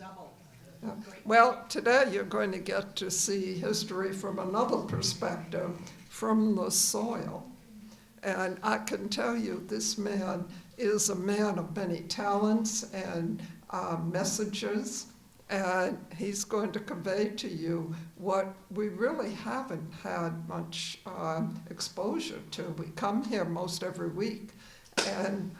double. Yeah. Well, today you're going to get to see history from another perspective, from the soil. And I can tell you this man is a man of many talents and messages, and he's going to convey to you what we really haven't had much exposure to. We come here most every week, and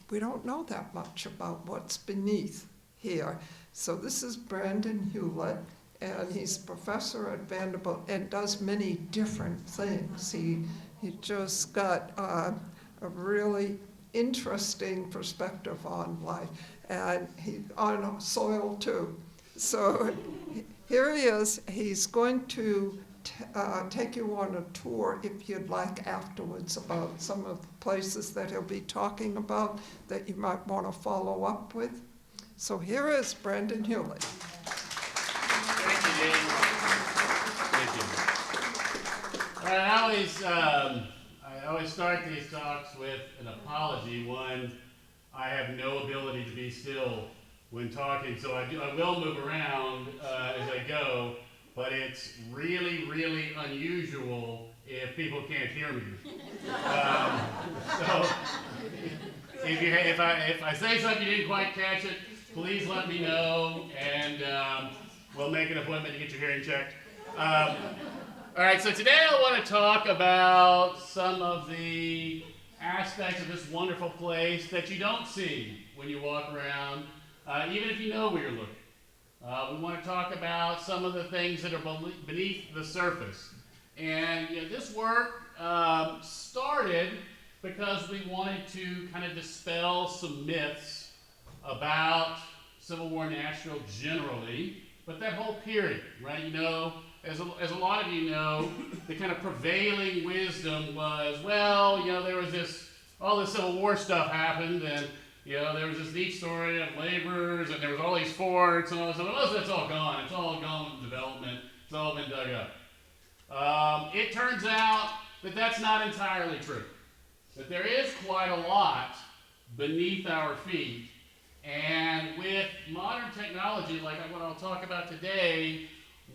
we don't know that much about what's beneath here. So this is Brandon Hulette, and he's a professor at Vanderbilt and does many different things. He just got a really interesting perspective on life, and he's on soil too. So here he is. He's going to take you on a tour, if you'd like, afterwards about some of the places that he'll be talking about that you might want to follow up with. So here is Brandon Hulette. Thank you, Dave. Thank you. I always start these talks with an apology. One, I have no ability to be still when talking, so I will move around as I go, but it's really, really unusual if people can't hear me. So if I say something you didn't quite catch it, please let me know, and we'll make an appointment to get your hearing checked. All right, so today I want to talk about some of the aspects of this wonderful place that you don't see when you walk around, even if you know where you're looking. We want to talk about some of the things that are beneath the surface. And this work started because we wanted to kind of dispel some myths about Civil War Nashville generally, but that whole period, right? As a lot of you know, the kind of prevailing wisdom was, well, there was all this Civil War stuff happened, and there was this neat story of laborers, and there was all these forts, and all this stuff. Most of that's all gone. It's all gone with development. It's all been dug up. It turns out that that's not entirely true. That there is quite a lot beneath our feet. And with modern technology, like what I'll talk about today,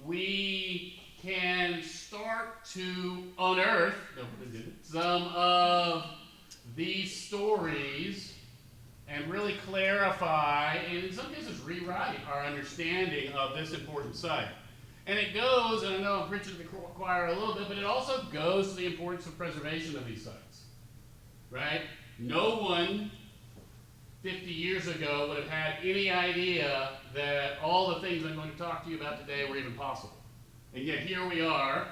we can start to unearth some of these stories and really clarify, and in some cases rewrite, our understanding of this important site. And it goes, and I know I'm preaching to the choir a little bit, but it also goes to the importance of preservation of these sites, right? No one 50 years ago would have had any idea that all the things I'm going to talk to you about today were even possible. And yet here we are,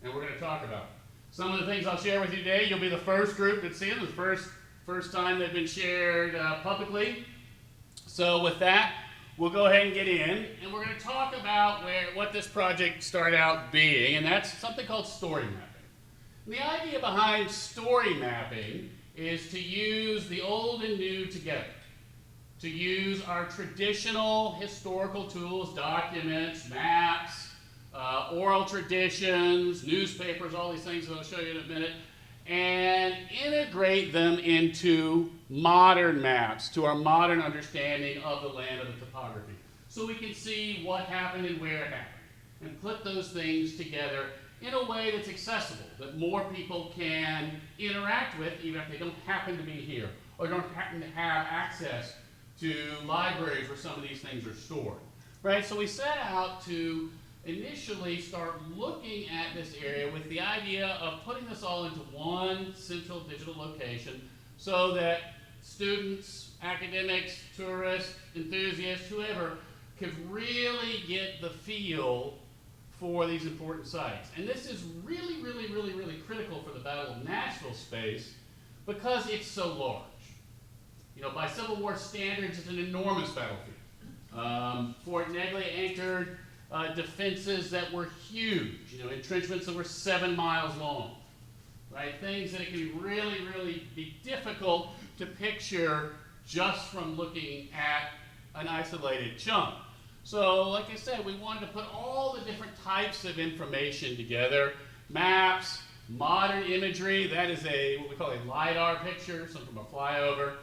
and we're going to talk about it. Some of the things I'll share with you today, you'll be the first group that's seen them, the first time they've been shared publicly. So with that, we'll go ahead and get in, and we're going to talk about what this project started out being, and that's something called story mapping. And the idea behind story mapping is to use the old and new together, to use our traditional historical tools, documents, maps, oral traditions, newspapers, all these things that I'll show you in a minute, and integrate them into modern maps, to our modern understanding of the land of the topography, so we can see what happened and where it happened, and put those things together in a way that's accessible, that more people can interact with, even if they don't happen to be here, or don't happen to have access to libraries where some of these things are stored, right? So we set out to initially start looking at this area with the idea of putting this all into one central digital location so that students, academics, tourists, enthusiasts, whoever, could really get the feel for these important sites. And this is really, really, really, really critical for the Battle of Nashville space because it's so large. By Civil War standards, it's an enormous battlefield. Fort Negley anchored defenses that were huge, entrenchments that were 7 miles long, right? Things that it can really, really be difficult to picture just from looking at an isolated chunk. So, like I said, we wanted to put all the different types of information together. Maps, modern imagery, that is what we call a LiDAR picture, something from a flyover.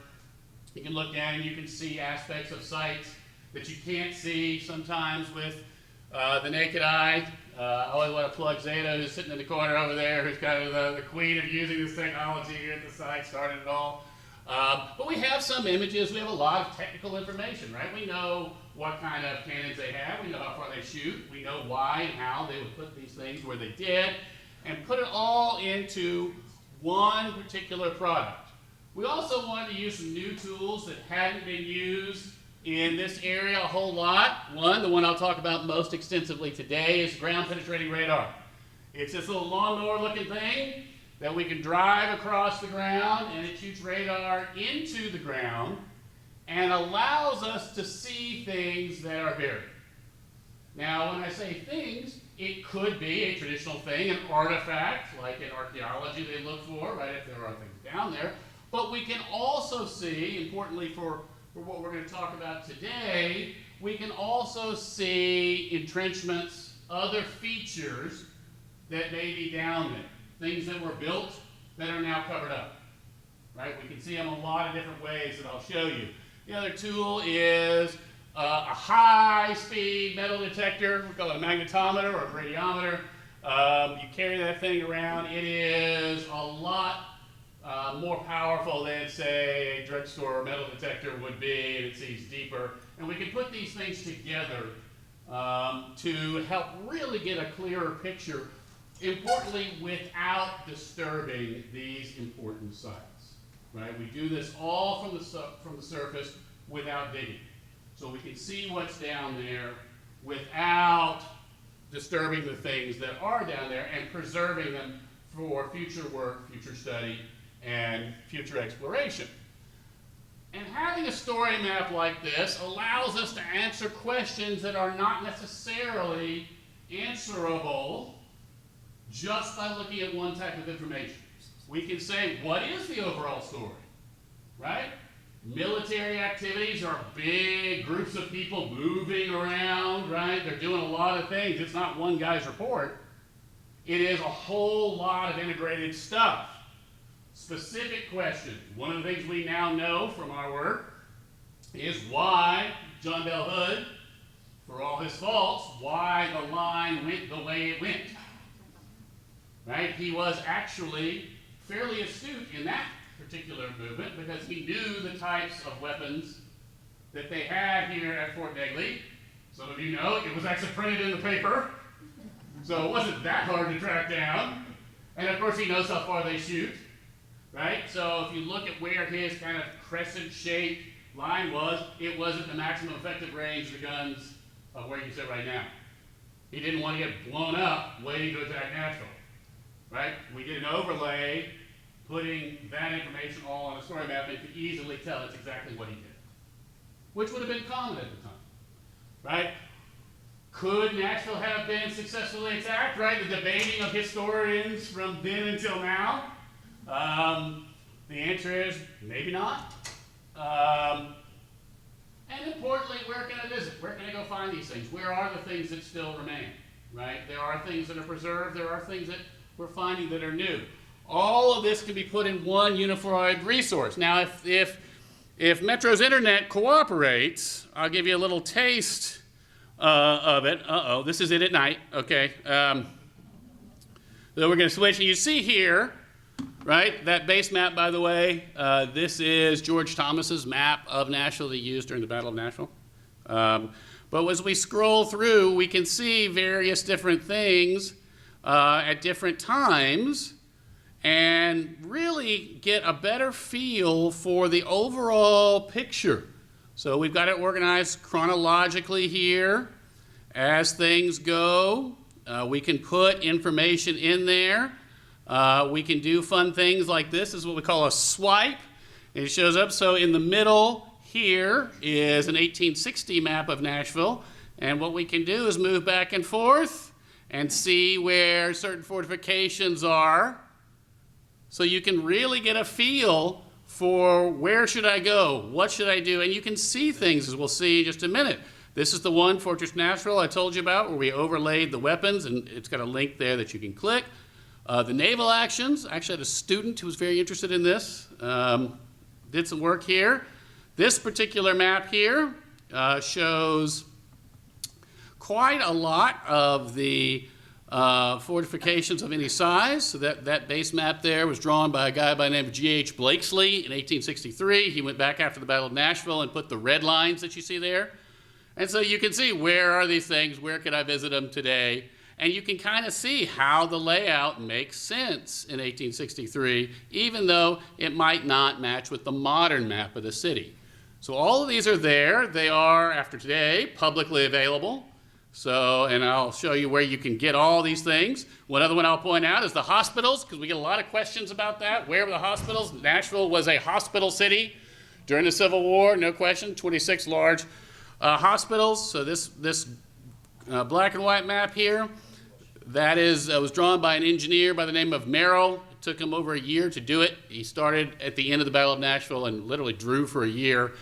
You can look down and you can see aspects of sites that you can't see sometimes with the naked eye. I always want to plug Zeta, who's sitting in the corner over there, who's kind of the queen of using this technology here at the site, started it all. But we have some images, we have a lot of technical information, right? We know what kind of cannons they have, we know how far they shoot, we know why and how they would put these things where they did, and put it all into one particular product. We also wanted to use some new tools that hadn't been used in this area a whole lot. One, the one I'll talk about most extensively today, is ground penetrating radar. It's this little lawnmower looking thing that we can drive across the ground, and it shoots radar into the ground and allows us to see things that are buried. Now, when I say things, it could be a traditional thing, an artifact, like in archaeology they look for, right, if there are things down there. But we can also see, importantly for what we're going to talk about today, we can also see entrenchments, other features that may be down there. Things that were built that are now covered up, right? We can see them a lot of different ways that I'll show you. The other tool is a high-speed metal detector. We call it a magnetometer or a radiometer. You carry that thing around. It is a lot more powerful than, say, a drugstore metal detector would be, and it sees deeper. And we can put these things together to help really get a clearer picture, importantly, without disturbing these important sites. Right? We do this all from the surface without digging. So we can see what's down there without disturbing the things that are down there and preserving them for future work, future study, and future exploration. And having a story map like this allows us to answer questions that are not necessarily answerable just by looking at one type of information. We can say, what is the overall story, right? Military activities are big groups of people moving around, right? They're doing a lot of things. It's not one guy's report. It is a whole lot of integrated stuff. Specific questions. One of the things we now know from our work is why John Bell Hood, for all his faults, why the line went the way it went. Right? He was actually fairly astute in that particular movement because he knew the types of weapons that they had here at Fort Negley. Some of you know it was actually printed in the paper, so it wasn't that hard to track down. And of course he knows how far they shoot, right? So if you look at where his kind of crescent-shaped line was, it wasn't the maximum effective range of the guns of where you sit right now. He didn't want to get blown up waiting to attack Nashville, right? We did an overlay putting that information all on a story map, and you could easily tell it's exactly what he did, which would have been common at the time, right? Could Nashville have been successfully attacked, right? The debating of historians from then until now. The answer is maybe not. And importantly, where can I visit? Where can I go find these things? Where are the things that still remain, right? There are things that are preserved. There are things that we're finding that are new. All of this can be put in one unified resource. Now, if Metro's internet cooperates, I'll give you a little taste of it. Uh-oh, this is it at night, okay. So we're going to switch, and you see here, right, that base map, by the way, this is George Thomas's map of Nashville that he used during the Battle of Nashville. But as we scroll through, we can see various different things at different times, and really get a better feel for the overall picture. So we've got it organized chronologically here as things go. We can put information in there. We can do fun things like this. This is what we call a swipe. And it shows up. So in the middle here is an 1860 map of Nashville. And what we can do is move back and forth and see where certain fortifications are. So you can really get a feel for where should I go, what should I do, and you can see things, as we'll see in just a minute. This is the one, Fortress Nashville, I told you about, where we overlaid the weapons, and it's got a link there that you can click. The naval actions, I actually had a student who was very interested in this, did some work here. This particular map here shows quite a lot of the fortifications of any size. So that base map there was drawn by a guy by the name of G.H. Blakesley in 1863. He went back after the Battle of Nashville and put the red lines that you see there. And so you can see, where are these things? Where could I visit them today? And you can kind of see how the layout makes sense in 1863, even though it might not match with the modern map of the city. So all of these are there. They are, after today, publicly available. So, and I'll show you where you can get all these things. One other one I'll point out is the hospitals, because we get a lot of questions about that. Where were the hospitals? Nashville was a hospital city during the Civil War, no question, 26 large hospitals. So this black and white map here, that was drawn by an engineer by the name of Merrill. It took him over a year to do it. He started at the end of the Battle of Nashville and literally drew for a year.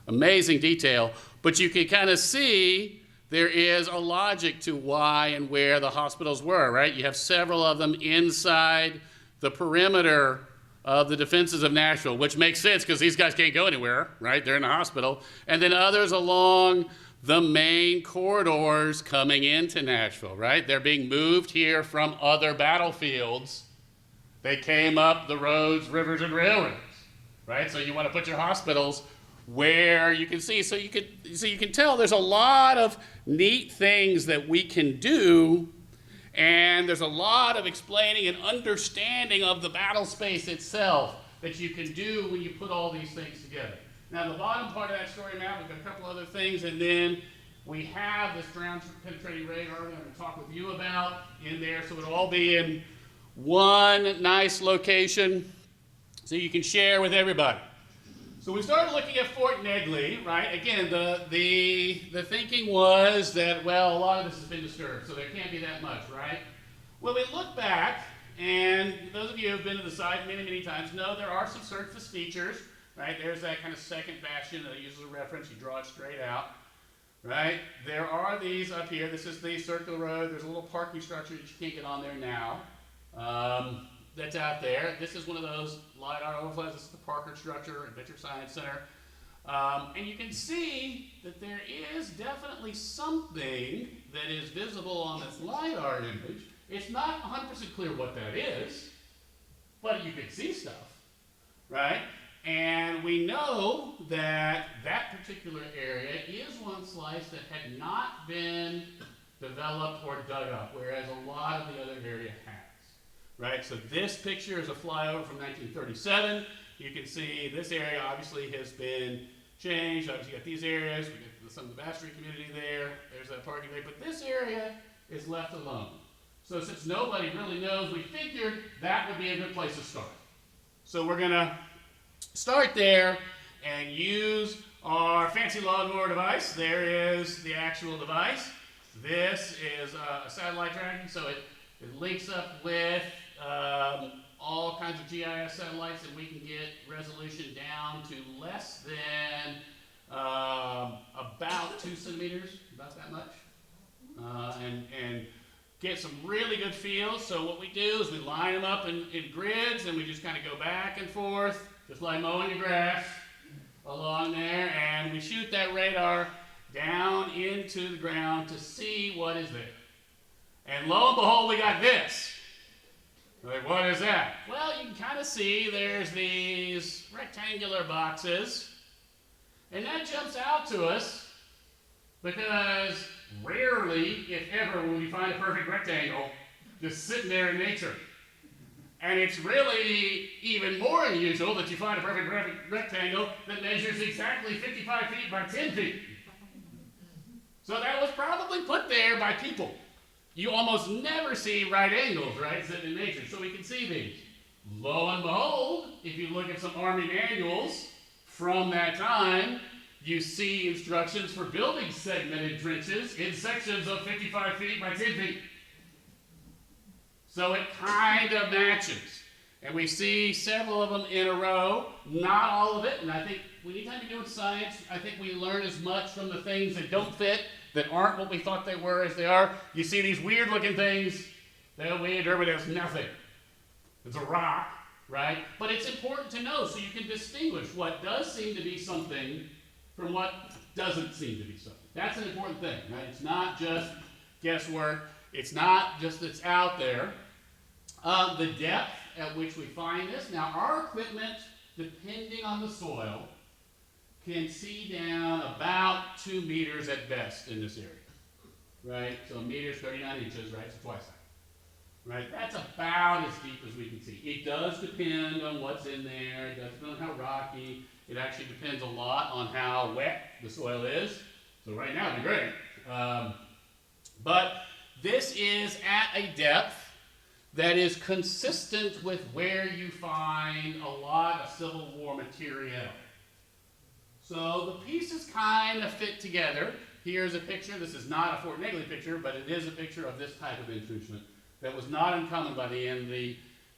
Amazing detail. But you can kind of see there is a logic to why and where the hospitals were, right? You have several of them inside the perimeter of the defenses of Nashville, which makes sense because these guys can't go anywhere, right? They're in the hospital. And then others along the main corridors coming into Nashville, right? They're being moved here from other battlefields. They came up the roads, rivers, and railroads, right? So you want to put your hospitals where you can see. So you can tell there's a lot of neat things that we can do, and there's a lot of explaining and understanding of the battle space itself that you can do when you put all these things together. Now, the bottom part of that story map, we've got a couple other things, and then we have this ground penetrating radar that I'm going to talk with you about in there, so it'll all be in one nice location so you can share with everybody. So we started looking at Fort Negley, right? Again, the thinking was that, well, a lot of this has been disturbed, so there can't be that much, right? Well, we look back, and those of you who have been to the site many, many times know there are some surface features, right? There's that kind of second bastion that I use as a reference. You draw it straight out, right? There are these up here. This is the circular road. There's a little parking structure that you can't get on there now. That's out there. This is one of those LiDAR overflows. This is the Parker Structure, Adventure Science Center. And you can see that there is definitely something that is visible on this LiDAR image. It's not 100% clear what that is, but you can see stuff, right? And we know that that particular area is one slice that had not been developed or dug up, whereas a lot of the other area has. Right, so this picture is a flyover from 1937. You can see this area obviously has been changed. Obviously, you got these areas. We got some of the Bastrop community there. There's that parking there. But this area is left alone. So since nobody really knows, we figured that would be a good place to start. So we're going to start there and use our fancy lawnmower device. There is the actual device. This is a satellite tracking, so it links up with all kinds of GIS satellites, and we can get resolution down to less than about 2 centimeters, about that much, and get some really good feels. So what we do is we line them up in grids, and we just kind of go back and forth, just like mowing your grass along there, and we shoot that radar down into the ground to see what is there. And lo and behold, we got this. Like, what is that? Well, you can kind of see there's these rectangular boxes. And that jumps out to us because rarely, if ever, will we find a perfect rectangle just sitting there in nature. And it's really even more unusual that you find a perfect rectangle that measures exactly 55 feet by 10 feet. So that was probably put there by people. You almost never see right angles, right, sitting in nature. So we can see these. Lo and behold, if you look at some Army manuals from that time, you see instructions for building segmented trenches in sections of 55 feet by 10 feet. So it kind of matches. And we see several of them in a row, not all of it. And I think anytime you're doing science, I think we learn as much from the things that don't fit, that aren't what we thought they were as they are. You see these weird looking things that we interpret as nothing. It's a rock, right? But it's important to know so you can distinguish what does seem to be something from what doesn't seem to be so. That's an important thing, right? It's not just guesswork. It's not just it's out there. The depth at which we find this. Now, our equipment, depending on the soil, can see down about 2 meters at best in this area, right? So a meter is 39 inches, right? So twice that, right? That's about as deep as we can see. It does depend on what's in there. It does depend on how rocky. It actually depends a lot on how wet the soil is. So right now it'd be great. But this is at a depth that is consistent with where you find a lot of Civil War material. So the pieces kind of fit together. Here's a picture. This is not a Fort Negley picture, but it is a picture of this type of entrenchment that was not uncommon by the end of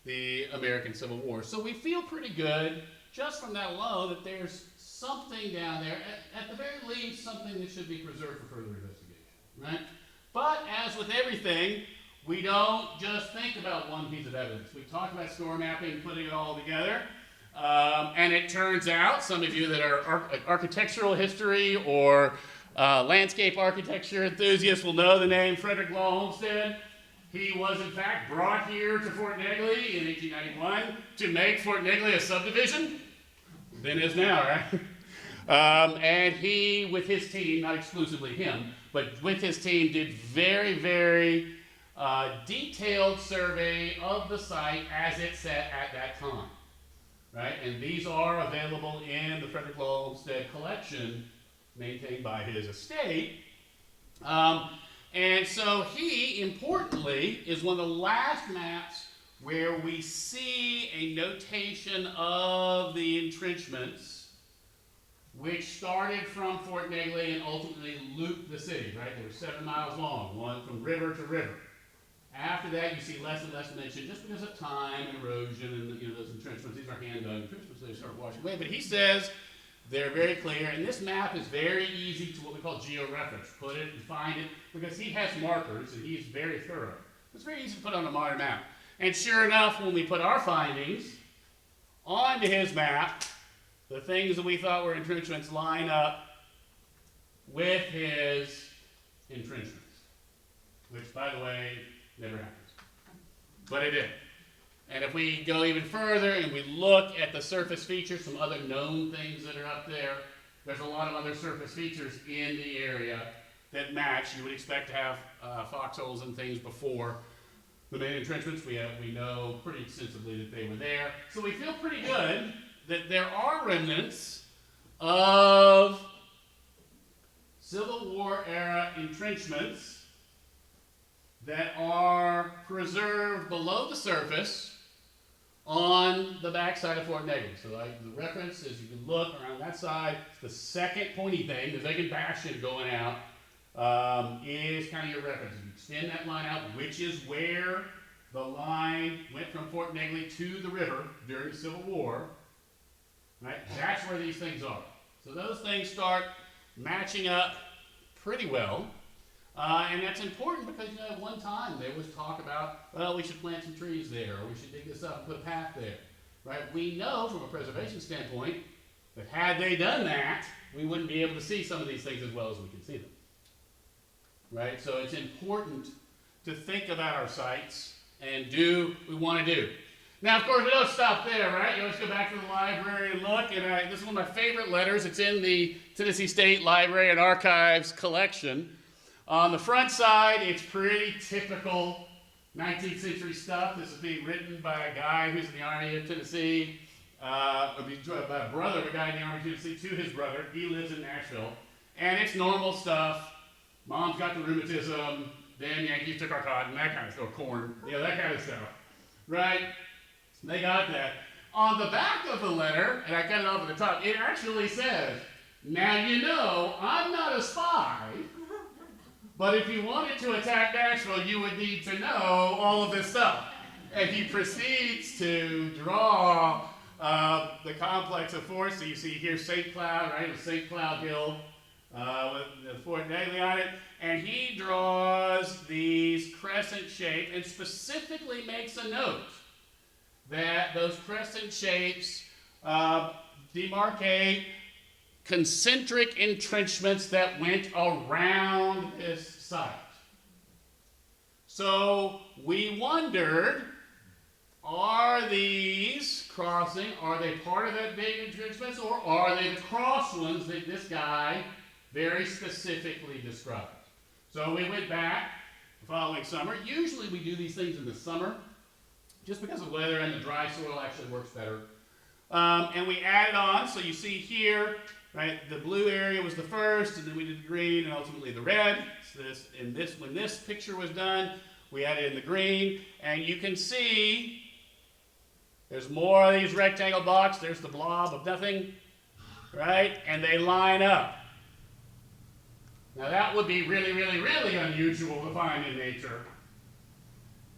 the American Civil War. So we feel pretty good just from that alone that there's something down there, at the very least, something that should be preserved for further investigation, right? But as with everything, we don't just think about one piece of evidence. We talk about score mapping, putting it all together, and it turns out, some of you that are architectural history or landscape architecture enthusiasts will know the name Frederick Law Olmsted. He was, in fact, brought here to Fort Negley in 1891 to make Fort Negley a subdivision. Then is now, right? And he, with his team, not exclusively him, but with his team, did very, very detailed survey of the site as it sat at that time, right? And these are available in the Frederick Law Olmsted collection maintained by his estate. And so he, importantly, is one of the last maps where we see a notation of the entrenchments which started from Fort Negley and ultimately looped the city, right? They were 7 miles long, one from river to river. After that, you see less and less mention just because of time and erosion and those entrenchments. These are hand-dug entrenchments, they start washing away. But he says they're very clear, and this map is very easy to what we call geo-reference. Put it and find it, because he has markers, and he's very thorough. It's very easy to put on a modern map. And sure enough, when we put our findings onto his map, the things that we thought were entrenchments line up with his entrenchments, which, by the way, never happens. But it did. And if we go even further and we look at the surface features, some other known things that are up there, there's a lot of other surface features in the area that match. You would expect to have foxholes and things before the main entrenchments. We know pretty extensively that they were there. So we feel pretty good that there are remnants of Civil War era entrenchments that are preserved below the surface on the backside of Fort Negley. So the reference is, you can look around that side, the second pointy thing, the vacant bastion going out, is kind of your reference. You extend that line out, which is where the line went from Fort Negley to the river during the Civil War, right? That's where these things are. So those things start matching up pretty well. And that's important because, at one time there was talk about, well, we should plant some trees there, or we should dig this up and put a path there, right? We know from a preservation standpoint that had they done that, we wouldn't be able to see some of these things as well as we can see them, right? So it's important to think about our sites and do what we want to do. Now, of course, we don't stop there, right? You always go back to the library and look, and this is one of my favorite letters. It's in the Tennessee State Library and Archives collection. On the front side, it's pretty typical 19th century stuff. This is being written by a guy who's in the Army of Tennessee, by a brother of a guy in the Army of Tennessee to his brother. He lives in Nashville. And it's normal stuff. Mom's got the rheumatism, damn Yankees took our cotton, that kind of stuff, or corn, that kind of stuff, right? They got that. On the back of the letter, and I cut it off at the top, it actually says, now you know, I'm not a spy, but if you wanted to attack Nashville, you would need to know all of this stuff. And he proceeds to draw the complex of forts. So you see here St. Cloud, right? St. Cloud Hill with Fort Negley on it. And he draws these crescent shapes and specifically makes a note that those crescent shapes demarcate concentric entrenchments that went around this site. So we wondered, are these crossing, are they part of that big entrenchments, or are they the cross ones that this guy very specifically described? So we went back the following summer. Usually we do these things in the summer, just because the weather and the dry soil actually works better. And we added on, so you see here, right, the blue area was the first, and then we did the green, and ultimately the red. So when this picture was done, we added in the green, and you can see there's more of these rectangle blocks. There's the blob of nothing, right? And they line up. Now that would be really, really, really unusual to find in nature.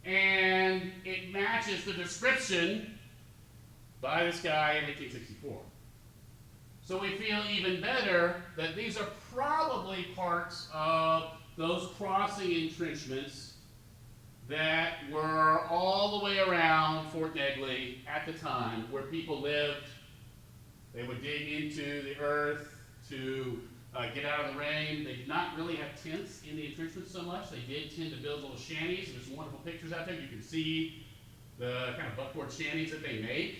And it matches the description by this guy in 1864. So we feel even better that these are probably parts of those crossing entrenchments that were all the way around Fort Negley at the time, where people lived. They would dig into the earth to get out of the rain. They did not really have tents in the entrenchments so much. They did tend to build little shanties. There's some wonderful pictures out there. You can see the kind of buckboard shanties that they make.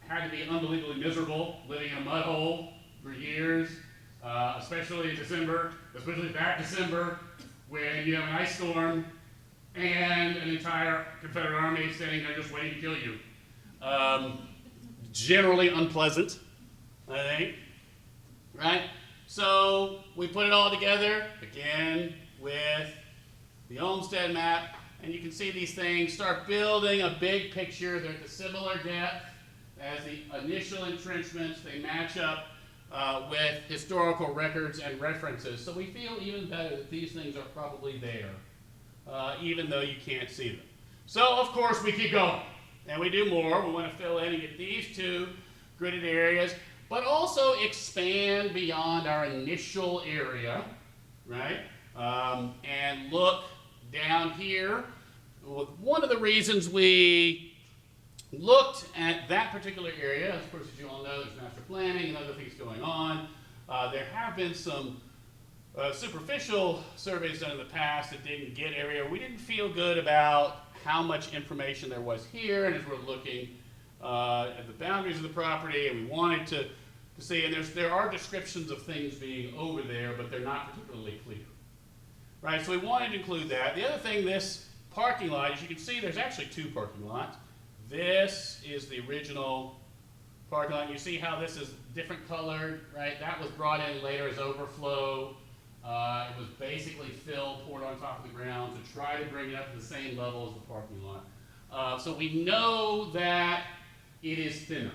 Had to be unbelievably miserable living in a mud hole for years, especially in December, especially that December when you have an ice storm and an entire Confederate army standing there just waiting to kill you. Generally unpleasant, I think, right? So we put it all together, again, with the Olmsted map, and you can see these things start building a big picture. They're at a similar depth as the initial entrenchments. They match up with historical records and references. So we feel even better that these things are probably there, even though you can't see them. So, of course, we keep going, and we do more. We want to fill in and get these two gridded areas, but also expand beyond our initial area, right? And look down here. One of the reasons we looked at that particular area, of course, as you all know, there's master planning and other things going on. There have been some superficial surveys done in the past that didn't get area. We didn't feel good about how much information there was here, and as we're looking at the boundaries of the property, and we wanted to see, and there are descriptions of things being over there, but they're not particularly clear. Right, so we wanted to include that. The other thing, this parking lot, as you can see, there's actually two parking lots. This is the original parking lot. You see how this is different colored, right? That was brought in later as overflow. It was basically fill poured on top of the ground to try to bring it up to the same level as the parking lot. So we know that it is thinner.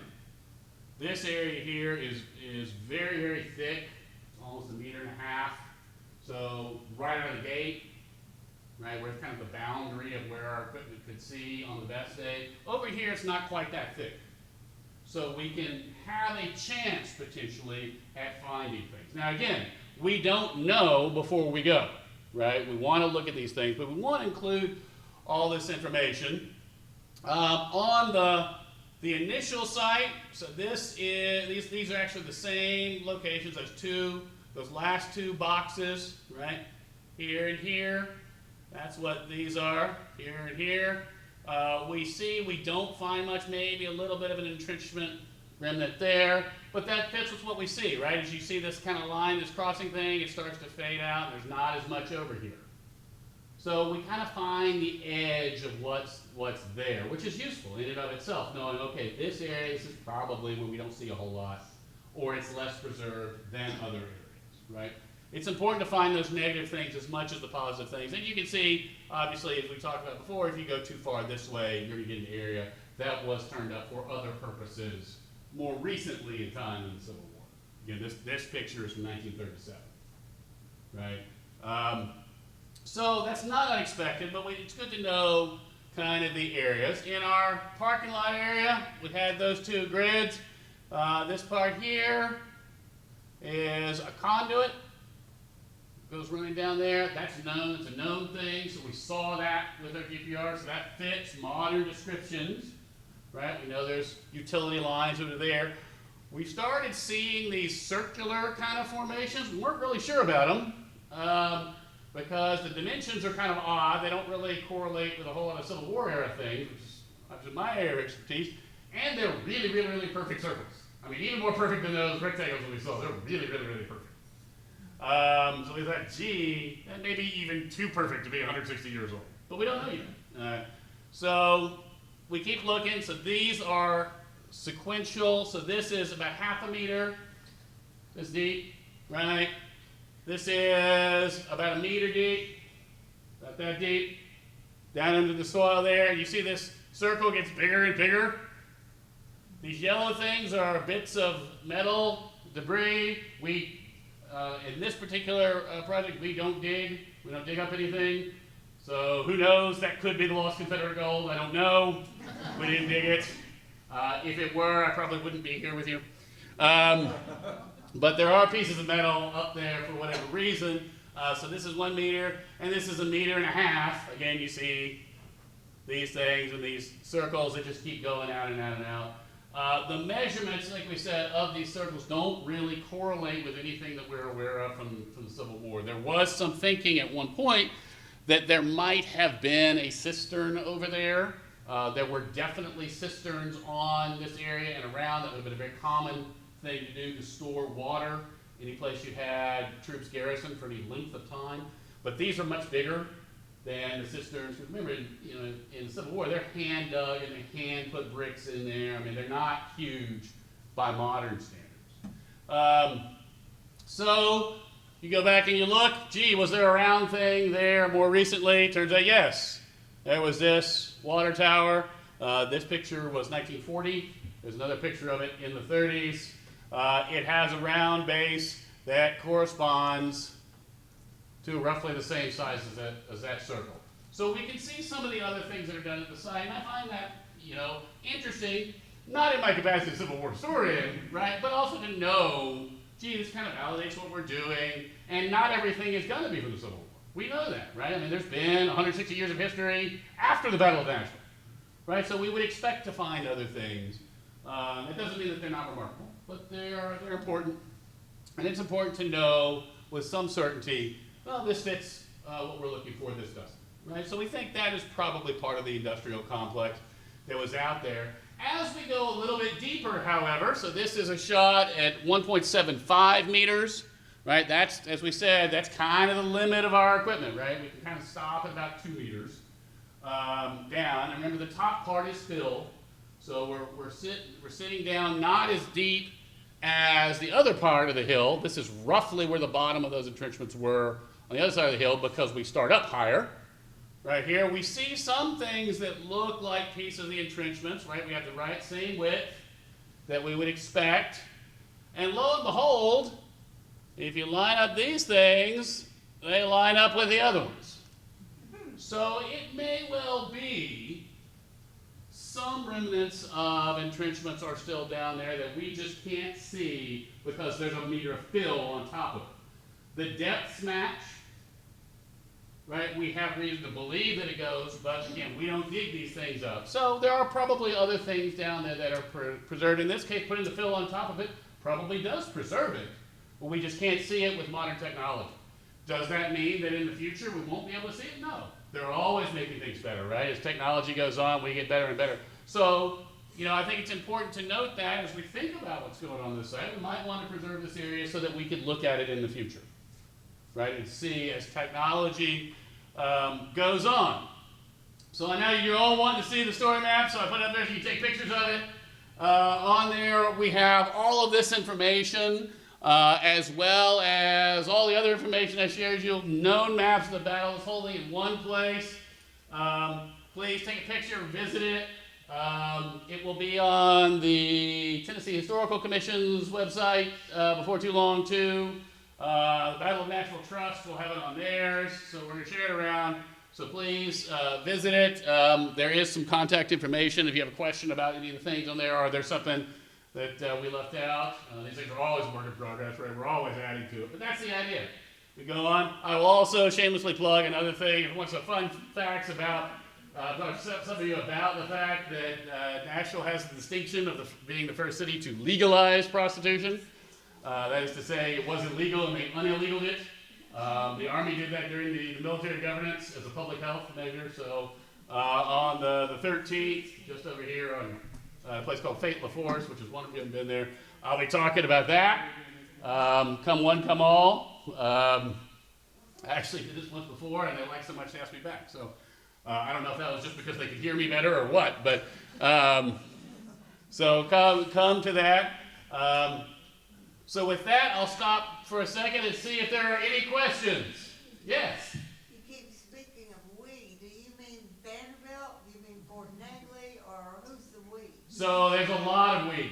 This area here is very, very thick, almost 1.5 meters. So right out of the gate, right, where it's kind of the boundary of where our equipment could see on the best day. Over here, it's not quite that thick. So we can have a chance, potentially, at finding things. Now again, we don't know before we go, right? We want to look at these things, but we want to include all this information. On the initial site, so these are actually the same locations. Those last two boxes, right? Here and here. That's what these are, here and here. We don't find much, maybe a little bit of an entrenchment remnant there, but that fits with what we see, right? As you see this kind of line, this crossing thing, it starts to fade out, and there's not as much over here. So we kind of find the edge of what's there, which is useful in and of itself, knowing, okay, this area, this is probably where we don't see a whole lot, or it's less preserved than other areas, right? It's important to find those negative things as much as the positive things. And you can see, obviously, as we talked about before, if you go too far this way, you're going to get an area that was turned up for other purposes more recently in time in the Civil War. Again, this picture is from 1937, right? So that's not unexpected, but it's good to know kind of the areas. In our parking lot area, we had those two grids. This part here is a conduit. Goes running down there. That's known. It's a known thing. So we saw that with our GPR. So that fits modern descriptions, right? We know there's utility lines over there. we started seeing these circular kind of formations. We weren't really sure about them because the dimensions are kind of odd. They don't really correlate with a whole lot of Civil War era things, which is obviously my area of expertise. And they're really, really, really perfect circles. I mean, even more perfect than those rectangles that we saw. They're really, really, really perfect. So we thought, gee, that may be even too perfect to be 160 years old. But we don't know yet. So we keep looking. So these are sequential. So this is about 1/2 meter. This deep, right? This is about 1 meter deep. About that deep. Down into the soil there. You see this circle gets bigger and bigger. These yellow things are bits of metal, debris. In this particular project, we don't dig. We don't dig up anything. So who knows? That could be the lost Confederate gold. I don't know. We didn't dig it. If it were, I probably wouldn't be here with you. But there are pieces of metal up there for whatever reason. So this is 1 meter, and this is 1.5 meters. Again, you see these things and these circles that just keep going out and out and out. The measurements, like we said, of these circles don't really correlate with anything that we're aware of from the Civil War. There was some thinking at one point that there might have been a cistern over there. There were definitely cisterns on this area and around. That would have been a very common thing to do, to store water any place you had troops garrisoned for any length of time. But these are much bigger than the cisterns. Remember, in the Civil War, they're hand dug and they hand put bricks in there. I mean, they're not huge by modern standards. So you go back and you look, gee, was there a round thing there more recently? Turns out, yes. There was this water tower. This picture was 1940. There's another picture of it in the 30s. It has a round base that corresponds to roughly the same size as that circle. So we can see some of the other things that are done at the site, and I find that, interesting, not in my capacity as a Civil War historian, right, but also to know, gee, this kind of validates what we're doing, and not everything is going to be from the Civil War. We know that, right? I mean, there's been 160 years of history after the Battle of Nashville, right? So we would expect to find other things. It doesn't mean that they're not remarkable, but they're important, and it's important to know with some certainty, well, this fits what we're looking for, this doesn't, right? So we think that is probably part of the industrial complex that was out there. As we go a little bit deeper, however, so this is a shot at 1.75 meters, right? That's, as we said, that's kind of the limit of our equipment, right? We can kind of stop at about 2 meters down. And remember, the top part is filled, so we're sitting down not as deep as the other part of the hill. This is roughly where the bottom of those entrenchments were on the other side of the hill because we start up higher. Right here, we see some things that look like pieces of the entrenchments, right? We have the right same width that we would expect. And lo and behold, if you line up these things, they line up with the other ones. So it may well be some remnants of entrenchments are still down there that we just can't see because there's a meter of fill on top of it. The depths match. Right, we have reason to believe that it goes, but again, we don't dig these things up. So there are probably other things down there that are preserved. In this case, putting the fill on top of it probably does preserve it, but we just can't see it with modern technology. Does that mean that in the future we won't be able to see it? No. They're always making things better, right? As technology goes on, we get better and better. So, I think it's important to note that as we think about what's going on this site, we might want to preserve this area so that we could look at it in the future, right? And see as technology goes on. So I know you're all wanting to see the story map, so I put it up there so you can take pictures of it. On there we have all of this information, as well as all the other information I shared you, known maps of the battle is holding in one place. Please take a picture, visit it. It will be on the Tennessee Historical Commission's website before too long too. The Battle of Nashville Trust will have it on theirs, so we're going to share it around. So please visit it. There is some contact information if you have a question about any of the things on there, or there's something that we left out. These things are always a work in progress, right? We're always adding to it, but that's the idea. We go on. I will also shamelessly plug another thing. If you want some fun facts about talk to some of you about the fact that Nashville has the distinction of being the first city to legalize prostitution. That is to say, it wasn't legal and they unillegaled it. The Army did that during the military governance as a public health measure. So on the 13th, just over here on a place called Fate La Force, which is one of you haven't been there, I'll be talking about that. Come one, come all. I actually did this once before, and they liked so much they asked me back. So I don't know if that was just because they could hear me better or what, but so come to that. So with that, I'll stop for a second and see if there are any questions. Yes? You keep speaking of we. Do you mean Vanderbilt? Do you mean Fort Negley? Or who's the we? So there's a lot of we.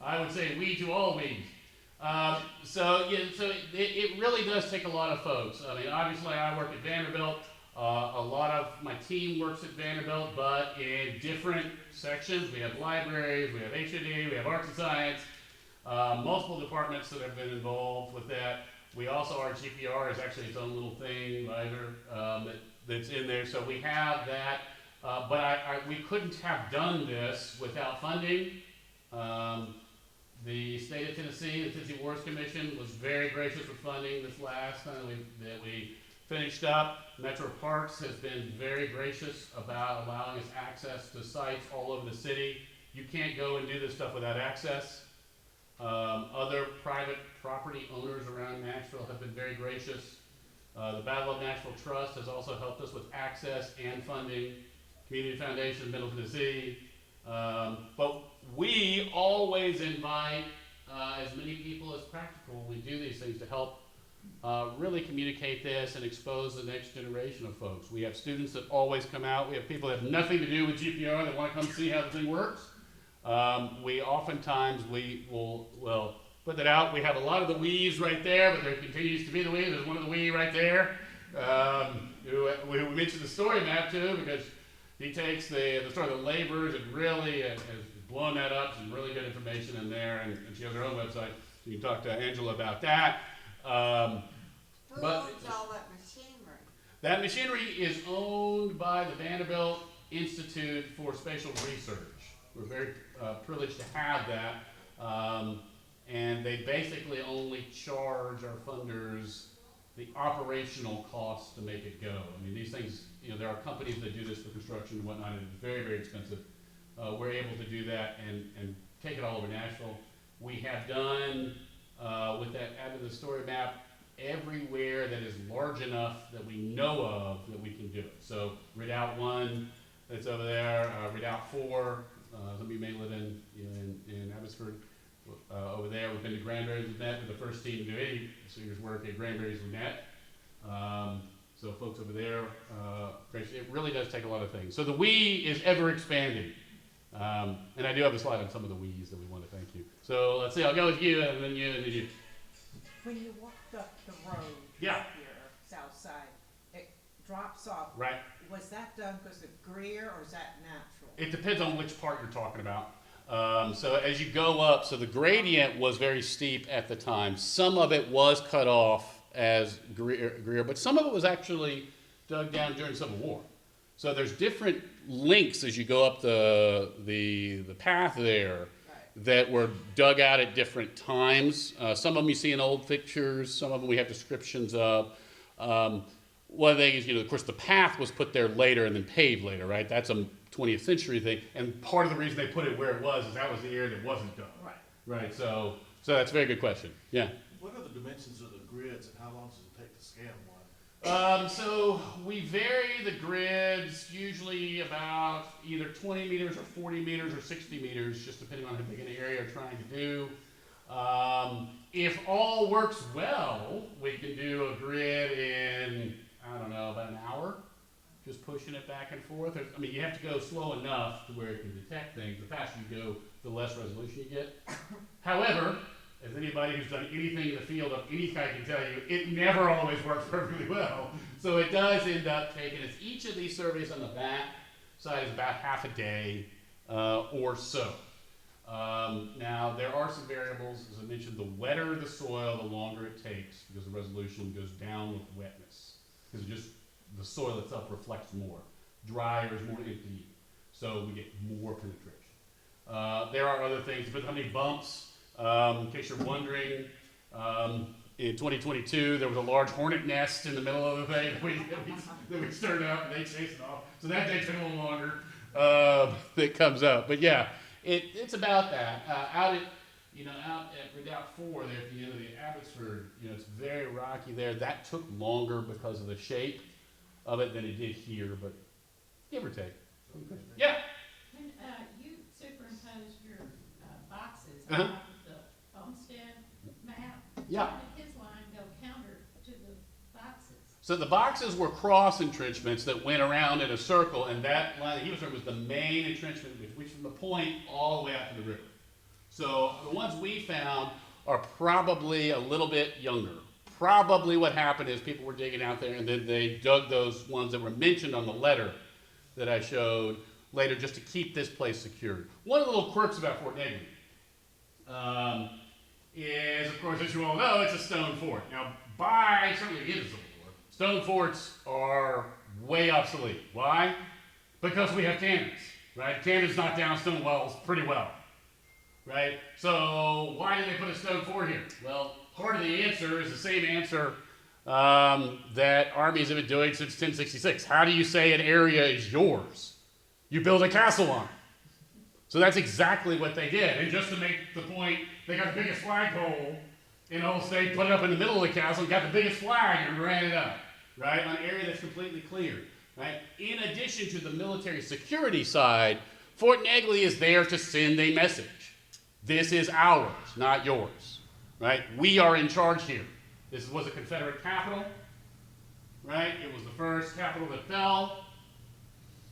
I would say we to all we. So it really does take a lot of folks. I mean, obviously I work at Vanderbilt. A lot of my team works at Vanderbilt, but in different sections. We have libraries, we have HOD, we have arts and science. Multiple departments that have been involved with that. We also, our GPR is actually its own little thing, that's in there. So we have that, but we couldn't have done this without funding. The state of Tennessee, the Tennessee Wars Commission, was very gracious with funding this last time that we finished up. Metro Parks has been very gracious about allowing us access to sites all over the city. You can't go and do this stuff without access. Other private property owners around Nashville have been very gracious. The Battle of Nashville Trust has also helped us with access and funding. Community Foundation, Middle Tennessee. But we always invite as many people as practical when we do these things to help really communicate this and expose the next generation of folks. We have students that always come out. We have people that have nothing to do with GPR that want to come see how the thing works. We oftentimes, we will put that out. We have a lot of the we's right there, but there continues to be the we. There's one of the we right there. We mentioned the story map too, because he takes the story of the laborers and really has blown that up. Some really good information in there, and she has her own website. So you can talk to Angela about that. Who owns all that machinery? That machinery is owned by the Vanderbilt Institute for Spatial Research. We're very privileged to have that, and they basically only charge our funders the operational costs to make it go. I mean, these things, there are companies that do this for construction and whatnot, and it's very, very expensive. We're able to do that and take it all over Nashville. We have done, with that add to the story map, everywhere that is large enough that we know of that we can do it. So Redoubt 1, that's over there, Redoubt 4, some of you may live in Abbotsford, over there. We've been to Granbury's Lunette, we're the first team to do any seniors work at Granbury's Lunette. So folks over there, it really does take a lot of things. So the we is ever expanding. And I do have a slide on some of the we's that we want to thank you. So let's see, I'll go with you and then you and then you. When you walked up the road Yeah. here, south side, it drops off. Right. Was that done because of Greer or is that natural? It depends on which part you're talking about. So as you go up, so the gradient was very steep at the time. Some of it was cut off as Greer, but some of it was actually dug down during the Civil War. So there's different links as you go up the path there that were dug out at different times. Some of them you see in old pictures, some of them we have descriptions of. One thing is, of course, the path was put there later and then paved later, right? That's a 20th century thing, and part of the reason they put it where it was is that was the area that wasn't done. Right. Right, so that's a very good question. Yeah. What are the dimensions of the grids and how long does it take to scan one? So we vary the grids usually about either 20 meters or 40 meters or 60 meters, just depending on how big an area you're trying to do. If all works well, we can do a grid in, I don't know, about an hour, just pushing it back and forth. I mean, you have to go slow enough to where it can detect things. The faster you go, the less resolution you get. However, as anybody who's done anything in the field of any kind can tell you, it never always works perfectly well. So it does end up taking us, each of these surveys on the back side is about half a day or so. Now, there are some variables. As I mentioned, the wetter the soil, the longer it takes because the resolution goes down with wetness. Because it just the soil itself reflects more. Drier is more empty, so we get more penetration. There are other things, but how many bumps? In case you're wondering, in 2022, there was a large hornet nest in the middle of the thing that we stirred up, and they chased it off. So that takes a little longer that comes up. But yeah, it's about that. Out at Redoubt 4, there at the end of the Abbotsford, it's very rocky there. That took longer because of the shape of it than it did here, but give or take. Yeah. When you superimposed your boxes Uh-huh. on the homestead map, Yeah. how did his line go counter to the boxes? So the boxes were cross entrenchments that went around in a circle, and that line that he was talking was the main entrenchment, which from the point all the way out to the river. So the ones we found are probably a little bit younger. Probably what happened is people were digging out there, and then they dug those ones that were mentioned on the letter that I showed later just to keep this place secured. One of the little quirks about Fort Negley is, of course, as you all know, it's a stone fort. Now, certainly it is a Civil War, stone forts are way obsolete. Why? Because we have cannons, right? Cannons knock down stone walls pretty well, right? So why did they put a stone fort here? Well, part of the answer is the same answer that armies have been doing since 1066. How do you say an area is yours? You build a castle on it. So that's exactly what they did. And just to make the point, they got the biggest flagpole in the whole state, put it up in the middle of the castle, got the biggest flag and ran it up, right, on an area that's completely cleared, right? In addition to the military security side, Fort Negley is there to send a message. This is ours, not yours, right? We are in charge here. This was a Confederate capital, right? It was the first capital that fell,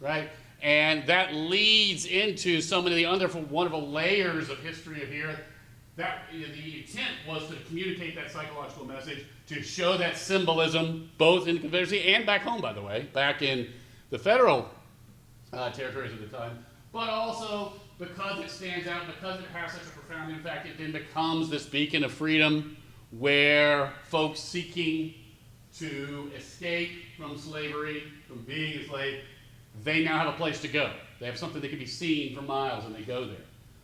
right? And that leads into so many of the other wonderful layers of history of here. That the intent was to communicate that psychological message, to show that symbolism, both in the Confederacy and back home, by the way, back in the federal territories at the time, but also because it stands out, because it has such a profound impact, it then becomes this beacon of freedom where folks seeking to escape from slavery, from being a slave, they now have a place to go. They have something that can be seen for miles, and they go there,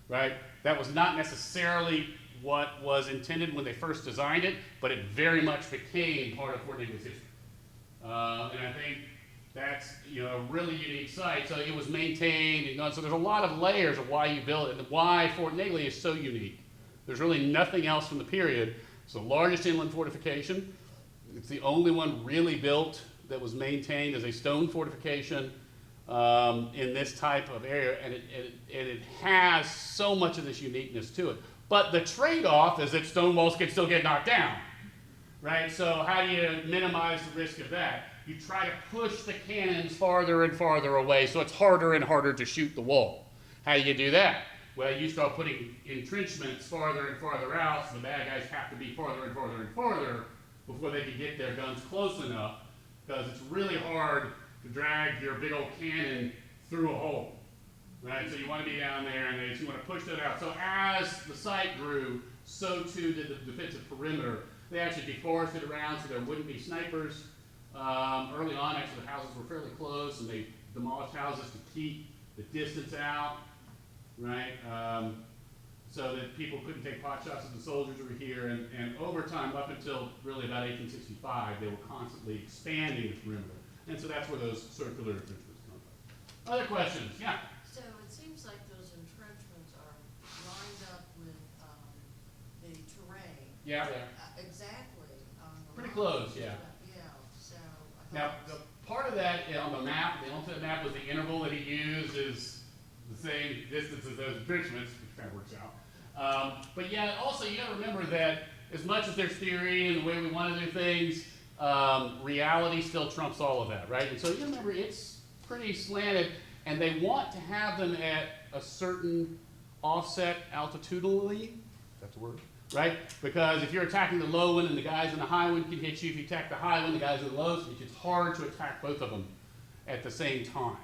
right? That was not necessarily what was intended when they first designed it, but it very much became part of Fort Negley's history. And I think that's a really unique site. So it was maintained, so there's a lot of layers of why you build it and why Fort Negley is so unique. There's really nothing else from the period. It's the largest inland fortification. It's the only one really built that was maintained as a stone fortification in this type of area, and it has so much of this uniqueness to it. But the trade-off is that stone walls can still get knocked down, right? So how do you minimize the risk of that? You try to push the cannons farther and farther away, so it's harder and harder to shoot the wall. How do you do that? Well, you start putting entrenchments farther and farther out, so the bad guys have to be farther and farther and farther before they can get their guns close enough, because it's really hard to drag your big old cannon through a hole, right? So you want to be down there, and you want to push that out. So as the site grew, so too did the defensive perimeter. They actually deforested around so there wouldn't be snipers. Early on, actually, the houses were fairly close, and they demolished houses to keep the distance out, right? So that people couldn't take pot shots at the soldiers who were here. And over time, up until really about 1865, they were constantly expanding the perimeter. And so that's where those circular entrenchments come from. Other questions? Yeah? So it seems like those entrenchments are lined up with the terrain. Yeah, yeah. Exactly. On the Pretty line. close, yeah. Yeah, so. I Now, thought- the part of that on the map, the alternate map, was the interval that he used is the same distance as those entrenchments, which kind of works out. But yeah, also you got to remember that as much as there's theory and the way we want to do things, reality still trumps all of that, right? And so you got to remember it's pretty slanted, and they want to have them at a certain offset altitudinally. That's a word, right? Because if you're attacking the low one and the guys in the high one can hit you, if you attack the high one, the guys in the low, so it's hard to attack both of them at the same time,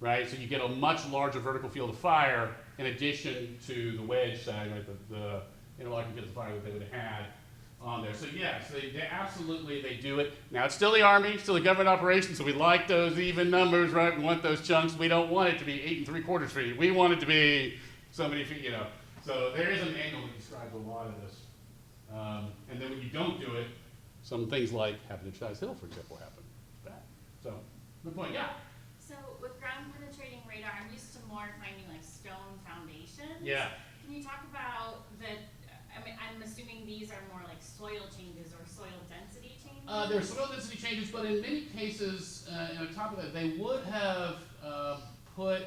right? So you get a much larger vertical field of fire in addition to the wedge side, right? The interlocking field of fire that they would have had on there. So yes, they absolutely, they do it. Now it's still the Army, still a government operation, so we like those even numbers, right? We want those chunks. We don't want it to be 8 3/4 feet. We want it to be so many feet, you know. So there is a manual that describes a lot of this. And then when you don't do it, some things like Habitat Hill, for example, happen. So, good point, yeah. So with ground penetrating radar, I'm used to more finding like stone foundations. Yeah. Can you talk about I'm assuming these are more like soil changes or soil density changes? There are soil density changes, but in many cases, on top of that, they would have put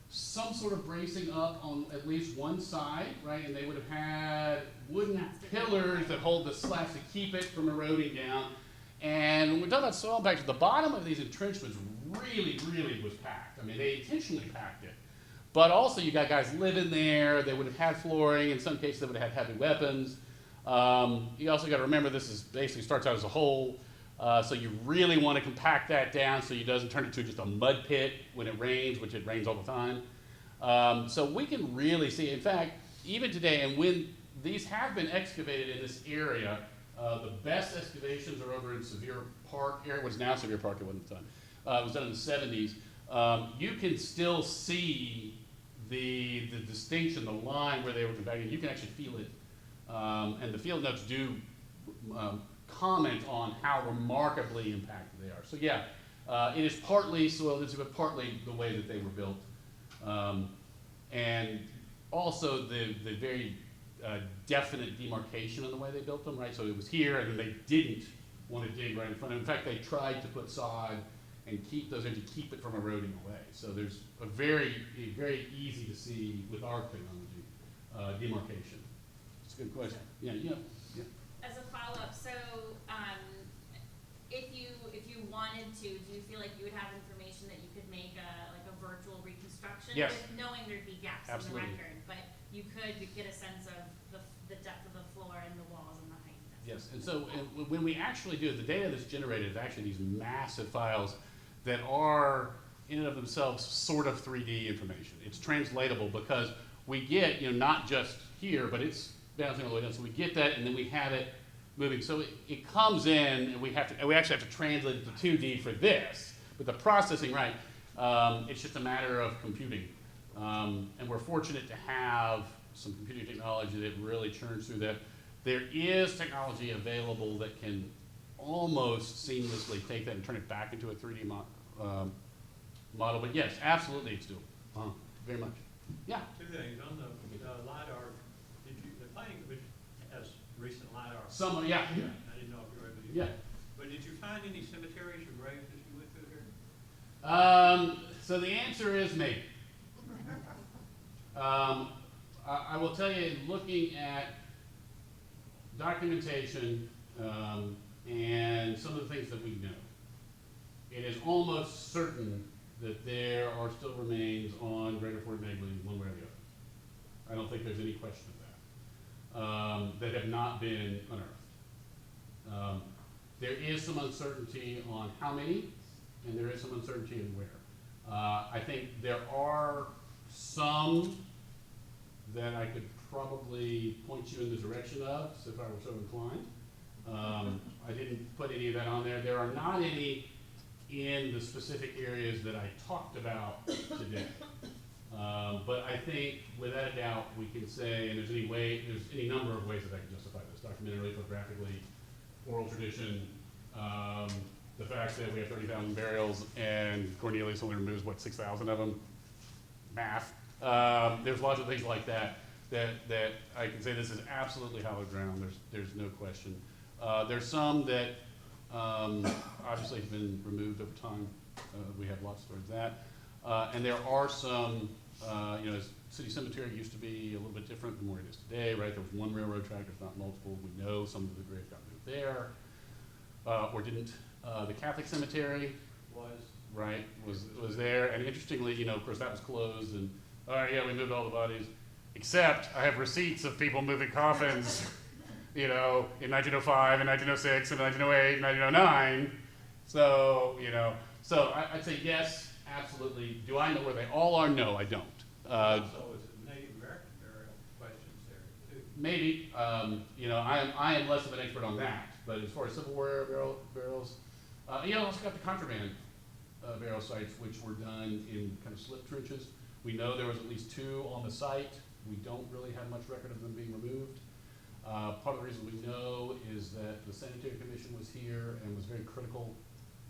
some sort of bracing up on at least one side, right? And they would have had wooden pillars that hold the slabs to keep it from eroding down. And when we're talking about soil impact, the bottom of these entrenchments really was packed. I mean, they intentionally packed it. But also, you got guys living there. They would have had flooring. In some cases, they would have had heavy weapons. You also got to remember this is basically starts out as a hole. So you really want to compact that down so it doesn't turn into just a mud pit when it rains, which it rains all the time. So we can really see, in fact, even today, and when these have been excavated in this area, the best excavations are over in Sevier Park area, what's now Sevier Park, it wasn't done. It was done in the 70s. You can still see the distinction, the line where they were compacted. You can actually feel it. And the field notes do comment on how remarkably impacted they are. So yeah, it is partly soil density, but partly the way that they were built. And also the very definite demarcation in the way they built them, right? So it was here, and then they didn't want to dig right in front of it. In fact, they tried to put sod and keep those in to keep it from eroding away. So there's a very easy to see with our technology demarcation. It's a good question. Yeah. As a follow-up, so if you wanted to, do you feel like you would have information that you could make a virtual reconstruction? Yes. With knowing there'd be gaps Absolutely. in the record, but you could get a sense of the depth of the floor and the walls and the height. Yes, and so when we actually do it, the data that's generated is actually these massive files that are in and of themselves sort of 3D information. It's translatable because we get, not just here, but it's bouncing all the way down. So we get that, and then we have it moving. So it comes in, and we actually have to translate it to 2D for this. But the processing, right? It's just a matter of computing, and we're fortunate to have some computing technology that really churns through that. There is technology available that can almost seamlessly take that and turn it back into a 3D model. But yes, absolutely, it's doable. Very much. Yeah. Two things on the LiDAR. The planning commission has recent LiDAR. Some, yeah. I didn't know if you were able to use Yeah. it. But did you find any cemeteries or graves as you went through here? So the answer is maybe. I will tell you, looking at documentation and some of the things that we know, it is almost certain that there are still remains on Greater Fort Negley one way or the other. I don't think there's any question of that, that have not been unearthed. There is some uncertainty on how many, and there is some uncertainty in where. I think there are some that I could probably point you in the direction of, if I were so inclined. I didn't put any of that on there. There are not any in the specific areas that I talked about today. But I think, without a doubt, we can say, and there's any number of ways that I can justify this, documentarily, photographically, oral tradition, the fact that we have 30,000 burials and Cornelius only removes, 6,000 of them? Math. There's lots of things like that I can say this is absolutely hallowed ground. There's no question. There's some that obviously have been removed over time. We have lots towards that. And there are some, City Cemetery used to be a little bit different than where it is today, right? There was one railroad track, there's not multiple. We know some of the graves got moved there, or didn't. The Catholic Cemetery was there, and interestingly, of course, that was closed, and all right, yeah, we moved all the bodies, except I have receipts of people moving coffins, in 1905, and 1906, and 1908, and 1909. So, so I'd say yes, absolutely. Do I know where they all are? No, I don't. Also, is it Native American burial questions there too? maybe. You know, I am less of an expert on that. But as far as Civil War barrels, you know, also got the contraband barrel sites, which were done in kind of slip trenches. We know there was at least 2 on the site. We don't really have much record of them being removed. Part of the reason we know is that the Sanitary Commission was here and was very critical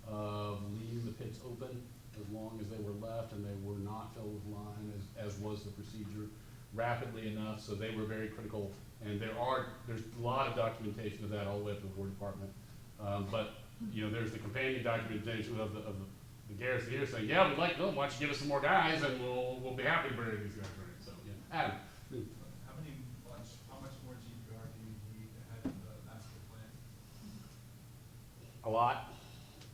of leaving the pits open as long as they were left, and they were not filled with lime, as was the procedure, rapidly enough. So they were very critical, and there's a lot of documentation of that all the way up to the War Department. But you know, there's the companion documentation of the garrison here saying, yeah, we'd like to know, why don't you give us some more guys, and we'll be happy to bury these guys. Right? So yeah, Adam. How much more GPR do you need ahead of the master plan? A lot.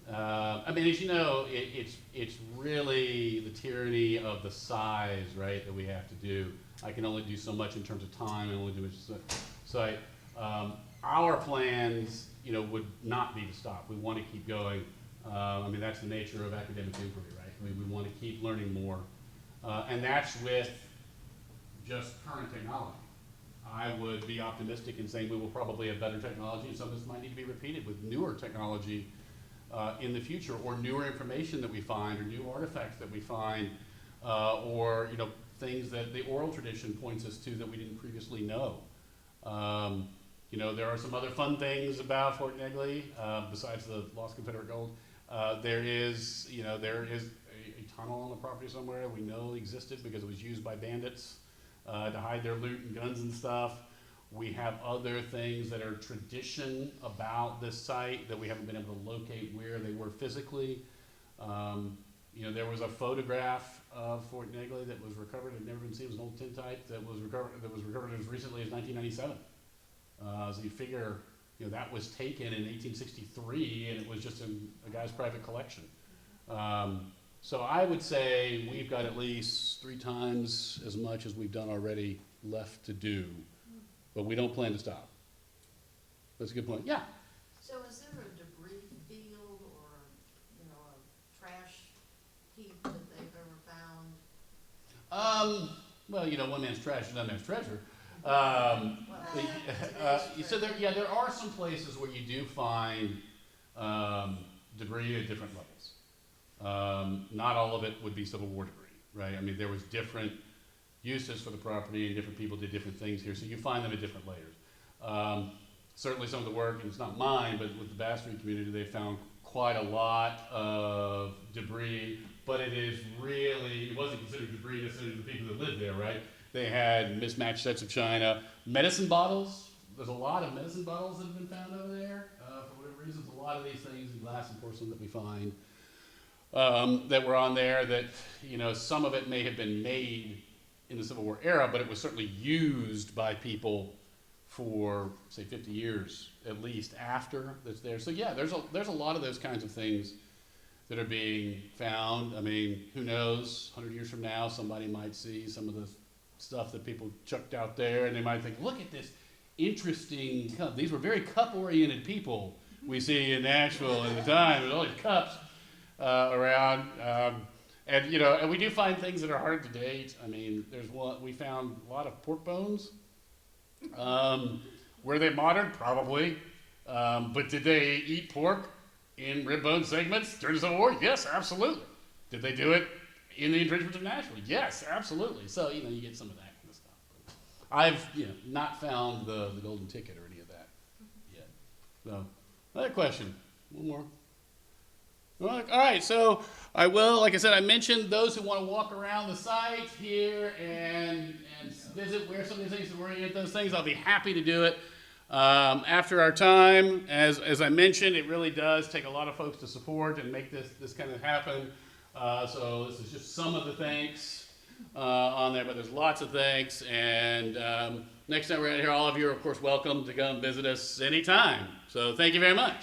I mean, as you know, it's really the tyranny of the size, right, that we have to do. I can only do so much in terms of time, and only do much. So our plans, you know, would not be to stop. We want to keep going. I mean, that's the nature of academic inquiry, right? I mean, we want to keep learning more, and that's with just current technology. I would be optimistic in saying we will probably have better technology, and some of this might need to be repeated with newer technology in the future, or newer information that we find, or new artifacts that we find, or you know, things that the oral tradition points us to that we didn't previously know. You know, there are some other fun things about Fort Negley besides the lost Confederate gold. There is a tunnel on the property somewhere we know existed because it was used by bandits to hide their loot and guns and stuff. We have other things that are tradition about this site that we haven't been able to locate where they were physically. You know, there was a photograph of Fort Negley that was recovered. It had never been seen. It was an old tintype that was recovered as recently as 1997. So you figure, you know, that was taken in 1863, and it was just in a guy's private collection. So I would say we've got at least 3 times as much as we've done already left to do, but we don't plan to stop. That's a good point. Yeah. So is there a debris field or, you know, a trash heap that they've ever found? Well, you know, one man's trash is another man's treasure. So there are some places where you do find debris at different levels. Not all of it would be Civil War debris, right? I mean, there was different uses for the property, and different people did different things here, so you find them at different layers. Certainly some of the work, and it's not mine, but with the Bass Street community, they found quite a lot of debris, but it wasn't considered debris necessarily to the people that lived there, right? They had mismatched sets of china, medicine bottles. There's a lot of medicine bottles that have been found over there for whatever reasons. A lot of these things in glass and porcelain that we find that were on there that, you know, some of it may have been made in the Civil War era, but it was certainly used by people for, say, 50 years at least after that's there. So yeah, there's a lot of those kinds of things that are being found. I mean, who knows, 100 years from now, somebody might see some of the stuff that people chucked out there, and they might think, look at this interesting cup. These were very cup-oriented people we see in Nashville at the time. There's all these cups around. And, you know, and we do find things that are hard to date. I mean, we found a lot of pork bones. Were they modern? Probably. But did they eat pork in rib bone segments during the Civil War? Yes, absolutely. Did they do it in the entrenchments of Nashville? Yes, absolutely. So, you know, you get some of that kind of stuff. But I've, you know, not found the golden ticket or any of that yet. So, another question. One more. All right, so I will, like I said, I mentioned those who want to walk around the site here and visit where some of these things are, orient those things. I'll be happy to do it. After our time, as I mentioned, it really does take a lot of folks to support and make this kind of happen. So this is just some of the thanks on there, but there's lots of thanks. And next time we're out here, all of you are, of course, welcome to come visit us anytime. So thank you very much.